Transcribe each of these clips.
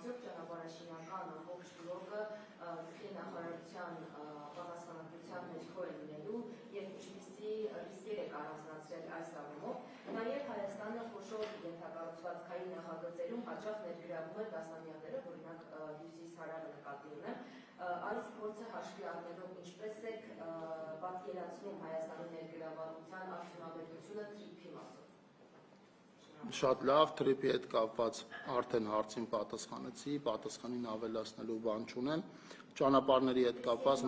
արդյոք ճանապարհաշինական ամբողջ բլոկը գլխի նախարարության պատասխանատվության ներքո է լինելու եւ ինչպիսի ռիսկեր է առանձնացրել այս առումով։ Նաեւ Հայաստանը խոշոր ենթակառուցվածքային նախագծերում հաճախ ներգրավում է տասնամյակները, օրինակ Հյուսիս-Հարավը նկատի ունեմ։ Այս փորձը հաշվի առնելով ինչպես է պատկերացնում Հայաստանի ներգրավվածության արդյունավետությունը TRIP-ի մասով։ Շատ լավ, TRIP-ի հետ կապված արդեն հարցին պատասխանեցի, պատասխանին ավելացնելու բան չունեմ։ Ճանապարհների հետ կապված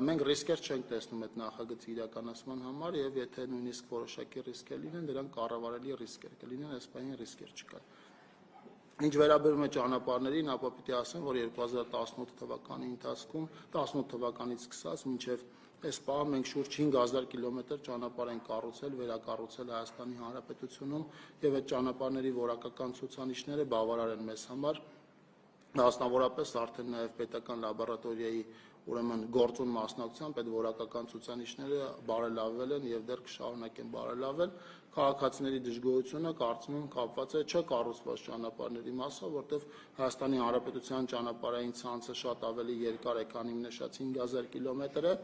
մենք ռիսկեր չենք տեսնում այդ նախագծի իրականացման համար եւ եթե նույնիսկ որոշակի ռիսկեր լինեն, դրանք կառավարելի ռիսկեր կլինեն, այս պահին ռիսկեր չկան։ Ինչ վերաբերում է ճանապարհներին, ապա պիտի ասեմ, որ 2018 թվականի ընթացքում 18 թվականից սկսած մինչև այս պահը մենք շուրջ 5000 կիլոմետր ճանապարհ ենք կառուցել, վերակառուցել Հայաստանի Հանրապետությունում եւ այդ ճանապարհների որակական ցուցանիշները բավարար են մեզ համար, մասնավորապես արդեն նաեւ պետական լաբորատորիայի ուրեմն գործուն մասնակցությամբ այդ որակական ցուցանիշները բարելավվել են եւ դեռ կշարունակեն բարելավել։ Քաղաքացիների դժգոհությունը կարծում եմ կապված է չկառուցված ճանապարհների մասով, որտեղ Հայաստանի Հանրապետության ճանապարհային ցանցը շատ ավելի երկար է, քան իմ նշած 5000 կիլոմետրը,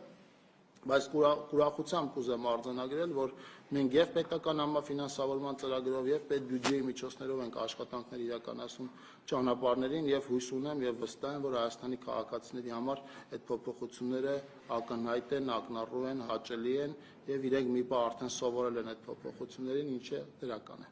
բայց ուրախությամբ կուզեմ արձանագրել, որ մենք եւ պետական համաֆինանսավորման ծրագրով եւ պետբյուջեի միջոցներով ենք աշխատանքներ իրականացնում ճանապարհներին եւ հույս ունեմ եւ վստահ եմ, որ Հայաստանի քաղաքացիների համար այդ փոփոխությունները ակնհայտ են, ակնառու են, հաճելի են եւ իրենք մի բան արդեն սովորել են այդ փոփոխություններին, ինչը դրական է։